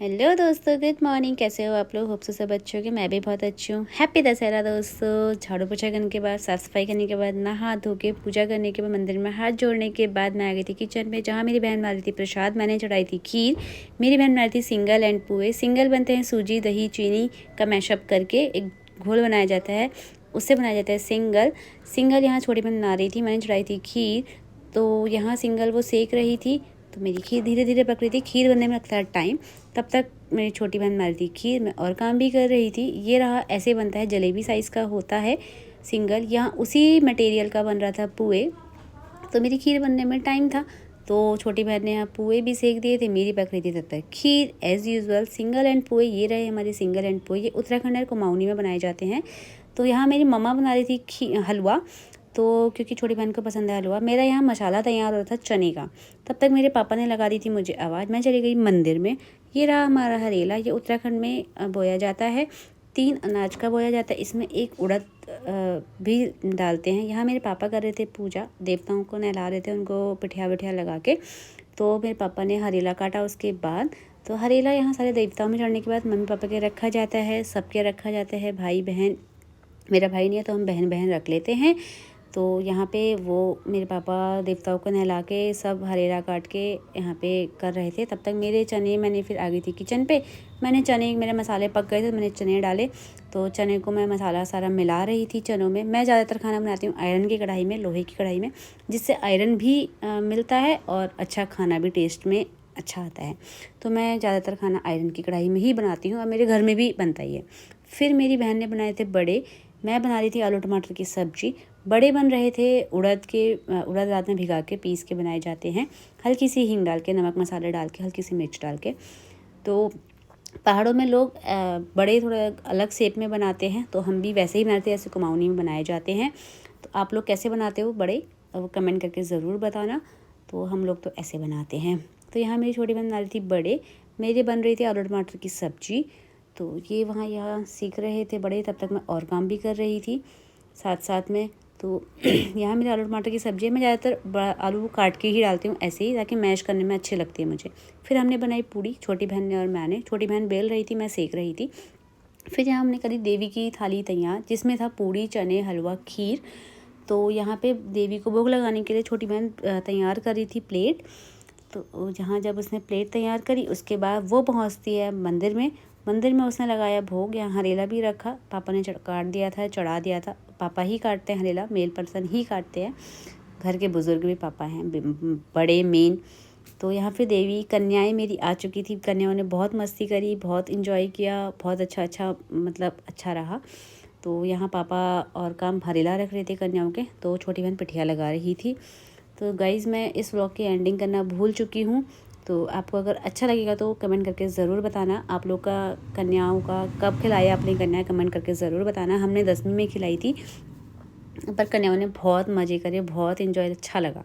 Hello दोस्तों, good morning. कैसे हो आप लोग? होप से सब अच्छे होंगे। मैं भी बहुत अच्छी हूँ। हैप्पी दशहरा दोस्तों। झाड़ू पोछा करने के बाद, साफ़ सफाई करने के बाद, नहा धो के पूजा करने के बाद, मंदिर में हाथ जोड़ने के बाद मैं आ गई थी किचन में, जहाँ मेरी बहन बना रही थी प्रसाद। मैंने चढ़ाई थी खीर। मेरी बहन बना रही थी सिंगल एंड पुए। सिंगल बनते हैं सूजी दही चीनी का मैशअप करके, एक घोल बनाया जाता है, उससे बनाया जाता है सिंगल। सिंगल यहाँ छोटी बहन बना रही थी, मैंने चढ़ाई थी खीर। तो यहाँ सिंगल वो सेक रही थी, तो मेरी खीर धीरे धीरे पक रही थी। खीर बनने में लगता है टाइम, तब तक मेरी छोटी बहन बना रही थी खीर, मैं और काम भी कर रही थी। ये रहा, ऐसे बनता है, जलेबी साइज़ का होता है सिंगल। यहाँ उसी मटेरियल का बन रहा था पुए, तो मेरी खीर बनने में टाइम था, तो छोटी बहन ने यहाँ पुए भी सेक दिए थे, मेरी पक रही थी तब तक खीर। एज़ यूजुअल सिंगल एंड पुए, ये रहे हमारे सिंगल एंड पुए। ये उत्तराखंड और कुमाऊनी में बनाए जाते हैं। तो यहाँ मेरी मम्मा बना रही थी हलवा, तो क्योंकि छोटी बहन को पसंद है हलवा। मेरा यहाँ मसाला तैयार हो रहा था चने का, तब तक मेरे पापा ने लगा दी थी मुझे आवाज़। मैं चली गई मंदिर में। ये रहा हमारा हरेला, ये उत्तराखंड में बोया जाता है। 3 अनाज का बोया जाता है, इसमें एक उड़द भी डालते हैं। यहाँ मेरे पापा कर रहे थे पूजा, देवताओं को नहला रहे थे, उनको पिठिया विठिया लगा के। तो मेरे पापा ने हरेला काटा उसके बाद। तो हरेला यहाँ सारे देवताओं में चढ़ने के बाद मम्मी पापा के रखा जाता है, सबके रखा जाता है, भाई बहन। मेरा भाई नहीं है तो हम बहन बहन रख लेते हैं। तो यहाँ पे वो मेरे पापा देवताओं को नहला के सब हरेला काट के यहाँ पे कर रहे थे। तब तक मेरे चने, मैंने फिर आ गई थी किचन पे। मैंने चने, मेरे मसाले पक गए थे, तो मैंने चने डाले। तो चने को मैं मसाला सारा मिला रही थी चनों में। मैं ज़्यादातर खाना बनाती हूँ आयरन की कढ़ाई में, लोहे की कढ़ाई में, जिससे आयरन भी मिलता है और अच्छा खाना भी टेस्ट में अच्छा आता है। तो मैं ज़्यादातर खाना आयरन की कढ़ाई में ही बनाती हूँ और मेरे घर में भी बनता ही है। फिर मेरी बहन ने बनाए थे बड़े, मैं बना रही थी आलू टमाटर की सब्जी। बड़े बन रहे थे उड़द रात में भिगा के पीस के बनाए जाते हैं, हल्की सी हींग डाल के, नमक मसाले डाल के, हल्की सी मिर्च डाल के। तो पहाड़ों में लोग बड़े थोड़ा अलग शेप में बनाते हैं, तो हम भी वैसे ही बनाते हैं, जैसे कुमाऊनी में बनाए जाते हैं। तो आप लोग कैसे बनाते हो बड़े, वो कमेंट करके ज़रूर बताना। तो हम लोग तो ऐसे बनाते हैं। तो यहाँ मेरी छोटी बहन बना रही थी बड़े, मेरे बन रही थी आलू टमाटर की सब्जी। तो ये वहाँ यहाँ सीख रहे थे बड़े, तब तक मैं और काम भी कर रही थी साथ साथ में। तो यहाँ मेरे आलू टमाटर की सब्ज़ी, मैं ज़्यादातर आलू काट के ही डालती हूँ ऐसे ही, ताकि मैश करने में अच्छी लगती है मुझे। फिर हमने बनाई पूड़ी, छोटी बहन ने और मैंने। छोटी बहन बेल रही थी, मैं सेक रही थी। फिर यहाँ हमने करी देवी की थाली तैयार, जिसमें था पूड़ी, चने, हलवा, खीर। तो यहाँ पे देवी को भोग लगाने के लिए छोटी बहन तैयार कर रही थी प्लेट। तो जहाँ जब उसने प्लेट तैयार करी, उसके बाद वो पहुँचती है मंदिर में। मंदिर में उसने लगाया भोग, यहाँ हरेला भी रखा। पापा ने काट दिया था, चढ़ा दिया था। पापा ही काटते हैं हरेला, मेल पर्सन ही काटते हैं। घर के बुज़ुर्ग भी पापा हैं, बड़े मेन। तो यहाँ पे देवी कन्याएं मेरी आ चुकी थी। कन्याओं ने बहुत मस्ती करी, बहुत इन्जॉय किया, बहुत अच्छा मतलब अच्छा रहा। तो यहाँ पापा और काम हरेला रख रहे थे कन्याओं के, तो छोटी बहन पिठिया लगा रही थी। तो गाइज़, मैं इस व्लॉग की एंडिंग करना भूल चुकी हूँ। तो आपको अगर अच्छा लगेगा तो कमेंट करके ज़रूर बताना। आप लोग का कन्याओं का कब खिलाया अपनी कन्या, कमेंट करके ज़रूर बताना। हमने 10वीं में खिलाई थी, पर कन्याओं ने बहुत मज़े करे, बहुत इन्जॉय, अच्छा लगा।